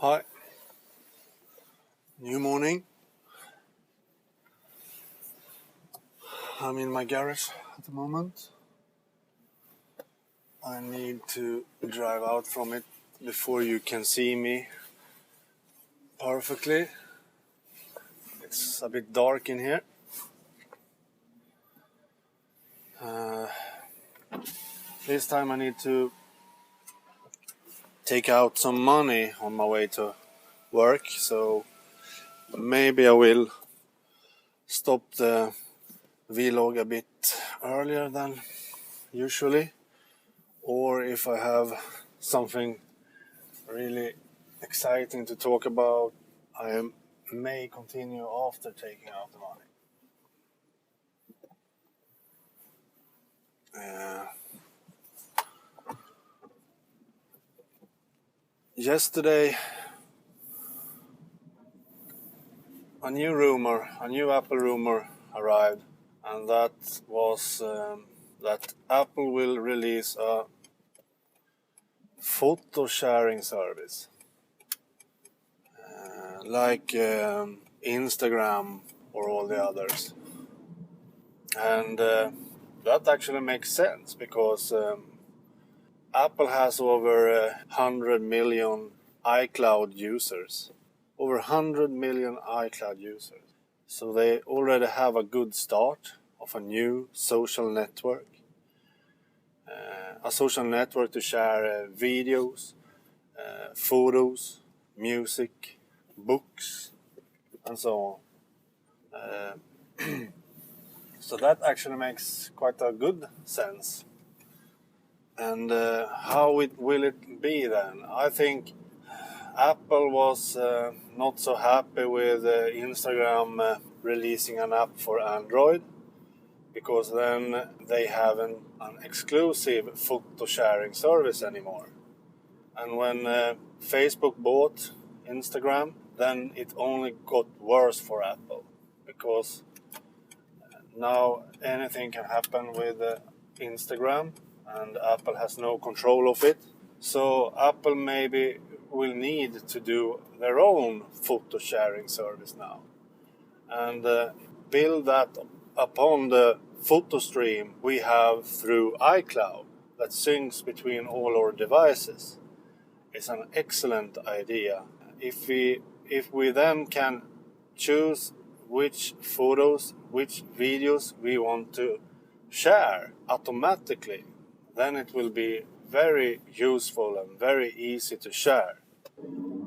Hi, new morning. I'm in my garage at the moment. I need to drive out from it before you can see me perfectly. It's a bit dark in here. This time I need to take out some money on my way to work, so maybe I will stop the vlog a bit earlier than usually, or if I have something really exciting to talk about, I may continue after taking out the money. Yesterday, a new Apple rumor arrived, and that was that Apple will release a photo sharing service, like Instagram or all the others. And that actually makes sense because Apple has over 100 million iCloud users. Over 100 million iCloud users. So they already have a good start of a new social network. A social network to share videos, photos, music, books, and so on. So that actually makes quite a good sense. And how will it be then? I think Apple was not so happy with Instagram releasing an app for Android, because then they have an exclusive photo sharing service anymore. And when Facebook bought Instagram, then it only got worse for Apple, because now anything can happen with Instagram and Apple has no control of it. So Apple maybe will need to do their own photo sharing service now and build that upon the photo stream we have through iCloud that syncs between all our devices. It's an excellent idea. If we then can choose which photos, which videos we want to share automatically, then it will be very useful and very easy to share.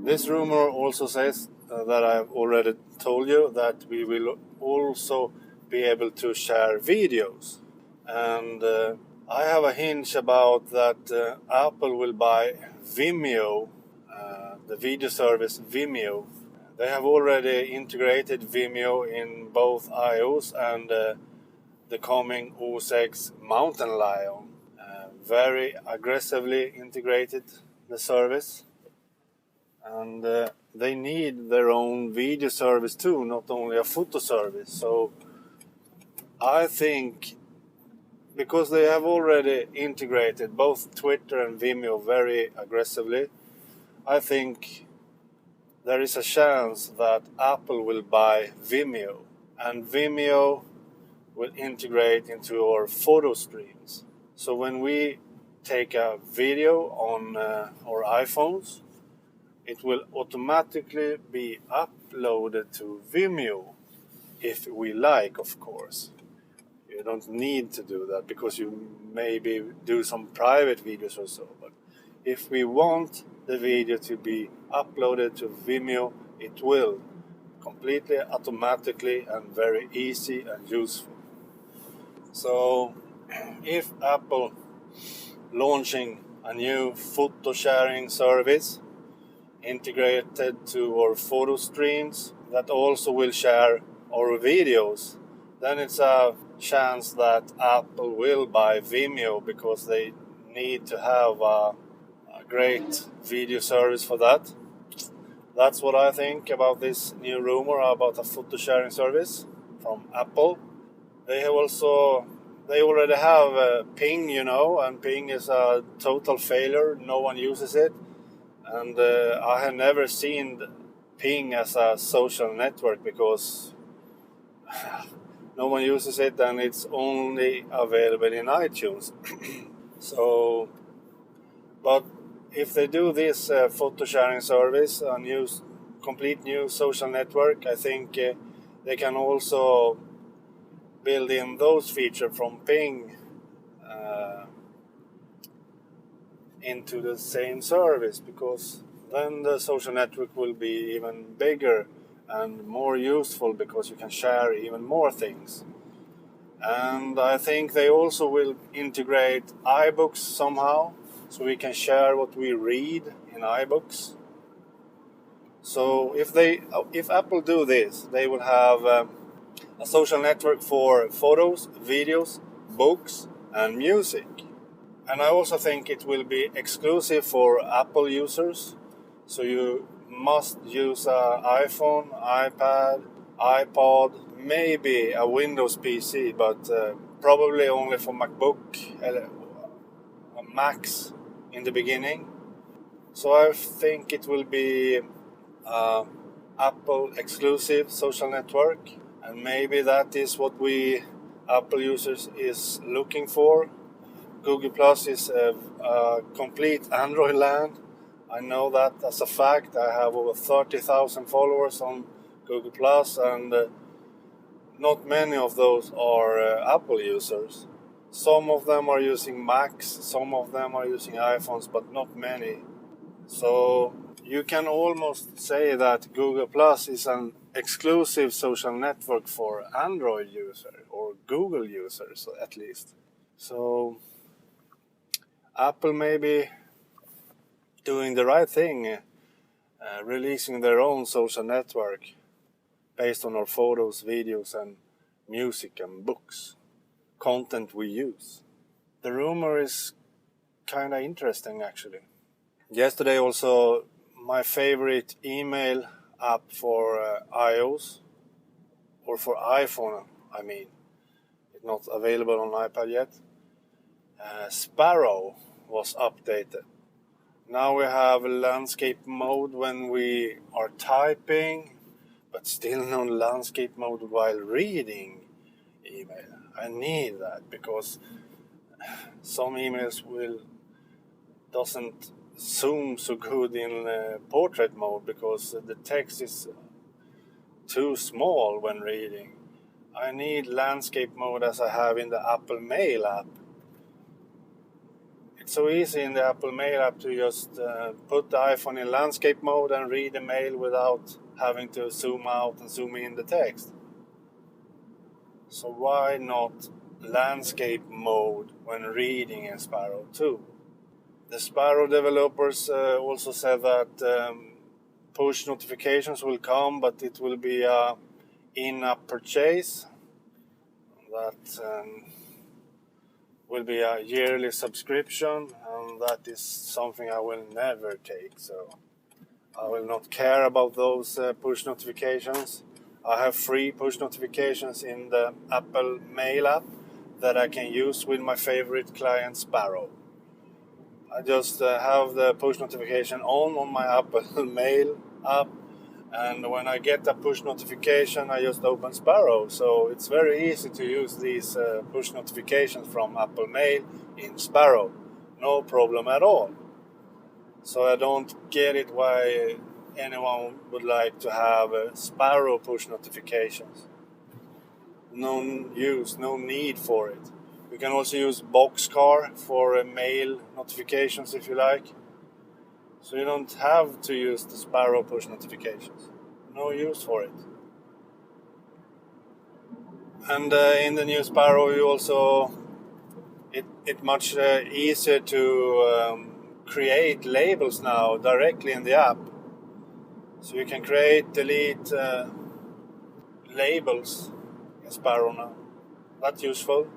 This rumor also says that I've already told you that we will also be able to share videos. And I have a hinge about that Apple will buy Vimeo, the video service Vimeo. They have already integrated Vimeo in both iOS and the coming OS X Mountain Lion. Very aggressively integrated the service. And they need their own video service too, not only a photo service. So I think, because they have already integrated both Twitter and Vimeo very aggressively, I think there is a chance that Apple will buy Vimeo, and Vimeo will integrate into our photo streams. So when we take a video on our iPhones, it will automatically be uploaded to Vimeo, if we like, of course. You don't need to do that because you maybe do some private videos or so. But if we want the video to be uploaded to Vimeo, it will, completely automatically and very easy and useful. So if Apple launching a new photo sharing service integrated to our photo streams that also will share our videos, then it's a chance that Apple will buy Vimeo, because they need to have a great video service for that. That's what I think about this new rumor about a photo sharing service from Apple. They already have Ping, and Ping is a total failure. No one uses it. And I have never seen Ping as a social network because no one uses it and it's only available in iTunes. So, but if they do this photo sharing service, a complete new social network, I think they can also build in those features from Ping into the same service, because then the social network will be even bigger and more useful because you can share even more things. And I think they also will integrate iBooks somehow, so we can share what we read in iBooks. So if Apple do this, they will have a social network for photos, videos, books, and music. And I also think it will be exclusive for Apple users. So you must use an iPhone, iPad, iPod, maybe a Windows PC, but probably only for MacBook, Macs in the beginning. So I think it will be Apple exclusive social network, and maybe that is what we Apple users is looking for. Google Plus is a complete Android land. I know that as a fact. I have over 30,000 followers on Google Plus, and not many of those are Apple users. Some of them are using Macs, some of them are using iPhones, but not many. So you can almost say that Google Plus is an exclusive social network for Android users, or Google users at least. So Apple may be doing the right thing, releasing their own social network based on our photos, videos, and music and books, content we use. The rumor is kind of interesting, actually. Yesterday also, my favorite email app for iOS, or for iPhone, I mean, it's not available on iPad yet. Sparrow was updated. Now we have landscape mode when we are typing, but still no landscape mode while reading email. I need that because some emails doesn't zoom so good in portrait mode because the text is too small when reading. I need landscape mode as I have in the Apple Mail app. It's so easy in the Apple Mail app to just put the iPhone in landscape mode and read the mail without having to zoom out and zoom in the text. So why not landscape mode when reading in Sparrow too? The Sparrow developers also said that push notifications will come, but it will be a in-app purchase. That will be a yearly subscription, and that is something I will never take. So I will not care about those push notifications. I have free push notifications in the Apple Mail app that I can use with my favorite client, Sparrow. I just have the push notification on my Apple Mail app, and when I get a push notification, I just open Sparrow. So it's very easy to use these push notifications from Apple Mail in Sparrow. No problem at all. So I don't get it why anyone would like to have Sparrow push notifications. No use, no need for it. You can also use Boxcar for mail notifications if you like. So you don't have to use the Sparrow push notifications. No use for it. And in the new Sparrow, you also it's much easier to create labels now directly in the app. So you can create, delete labels in Sparrow now. That's useful.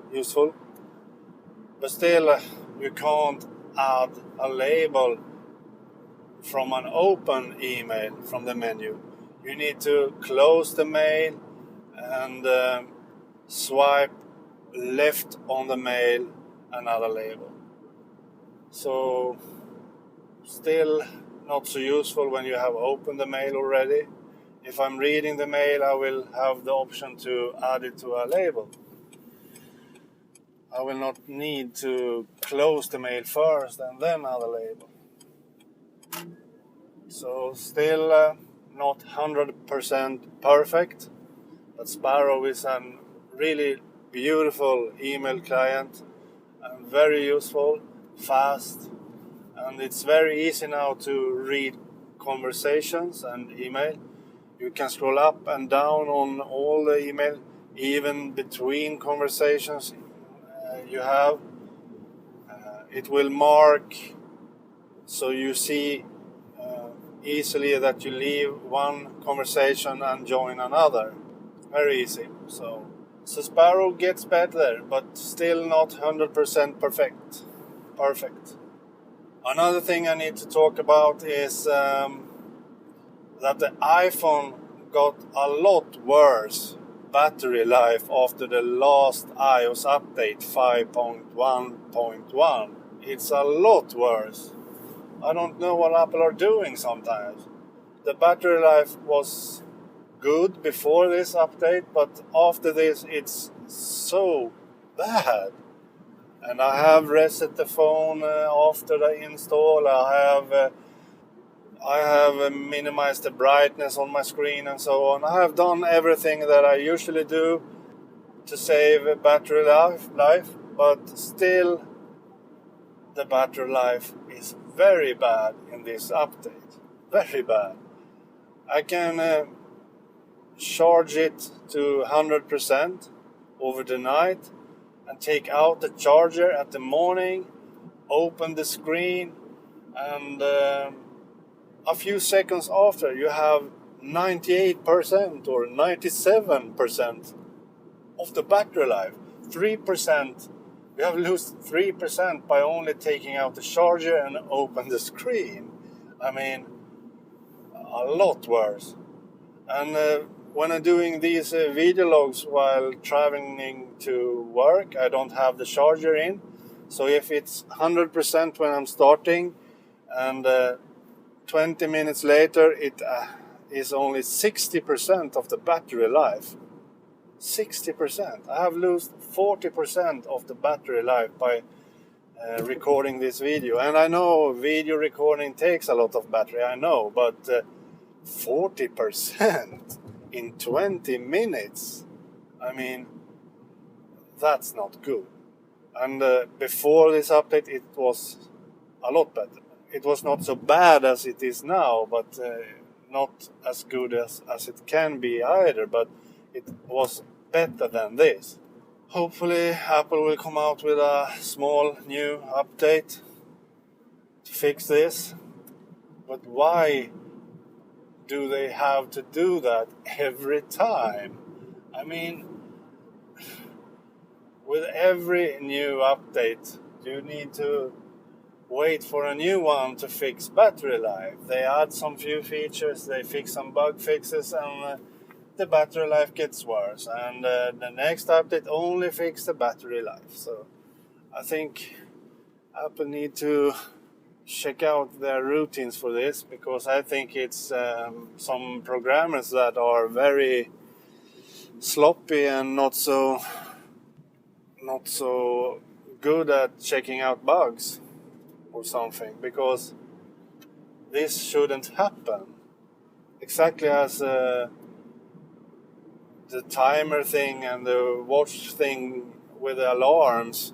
But still, you can't add a label from an open email from the menu. You need to close the mail and swipe left on the mail, another label. So still not so useful when you have opened the mail already. If I'm reading the mail, I will have the option to add it to a label. I will not need to close the mail first and then add a label. So still not 100% perfect, but Sparrow is a really beautiful email client and very useful, fast, and it's very easy now to read conversations and email. You can scroll up and down on all the email, even between conversations you have. It will mark so you see easily that you leave one conversation and join another. Very easy. So Sparrow gets better, but still not 100% perfect. Another thing I need to talk about is that the iPhone got a lot worse battery life after the last iOS update 5.1.1. It's a lot worse. I don't know what Apple are doing sometimes. The battery life was good before this update, but after this it's so bad. And I have reset the phone after the install. I have minimized the brightness on my screen and so on. I have done everything that I usually do to save battery life, but still the battery life is very bad in this update. Very bad. I can charge it to 100% over the night and take out the charger at the morning, open the screen, and a few seconds after you have 98% or 97% of the battery life. 3%, you have lost 3% by only taking out the charger and open the screen. I mean, a lot worse. And when I'm doing these video logs while traveling to work, I don't have the charger in. So if it's 100% when I'm starting and 20 minutes later it is only 60% of the battery life. 60%. I have lost 40% of the battery life by recording this video. And I know video recording takes a lot of battery, I know, but 40% in 20 minutes, I mean, that's not good. And before this update it was a lot better. It was not so bad as it is now, but not as good as it can be either, but it was better than this. Hopefully Apple will come out with a small new update to fix this. But why do they have to do that every time? I mean, with every new update, you need to wait for a new one to fix battery life. They add some few features, they fix some bug fixes, and the battery life gets worse. And the next update only fixes the battery life. So I think Apple need to check out their routines for this, because I think it's some programmers that are very sloppy and not so good at checking out bugs or something, because this shouldn't happen. Exactly as the timer thing and the watch thing with the alarms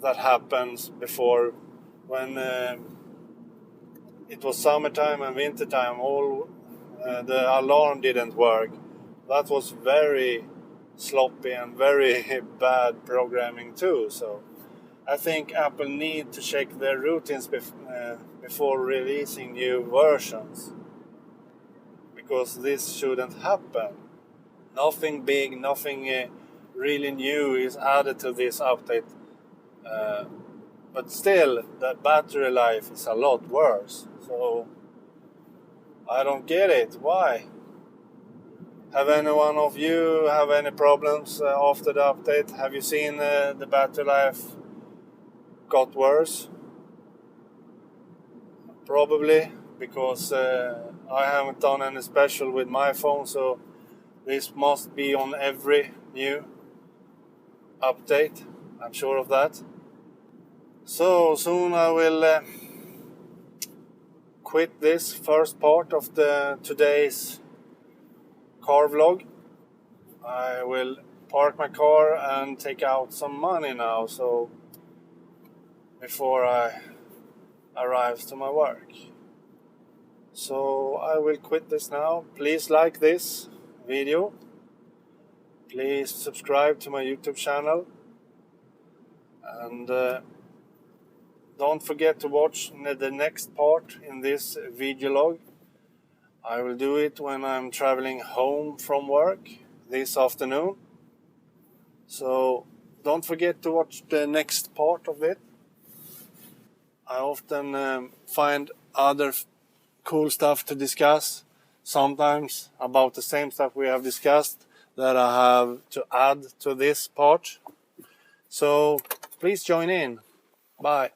that happens before, when it was summertime and wintertime, all the alarm didn't work. That was very sloppy and very bad programming too. So I think Apple need to check their routines before releasing new versions, because this shouldn't happen. Nothing big, nothing really new is added to this update, but still the battery life is a lot worse. So I don't get it. Why? Have any one of you have any problems after the update? Have you seen the battery life got worse? Probably, because I haven't done any special with my phone, so this must be on every new update. I'm sure of that. So soon I will quit this first part of today's car vlog. I will park my car and take out some money now, so before I arrive to my work. So I will quit this now. Please like this video. Please subscribe to my YouTube channel. And don't forget to watch the next part in this video log. I will do it when I'm traveling home from work this afternoon. So don't forget to watch the next part of it. I often find other cool stuff to discuss, sometimes about the same stuff we have discussed that I have to add to this part. So please join in. Bye.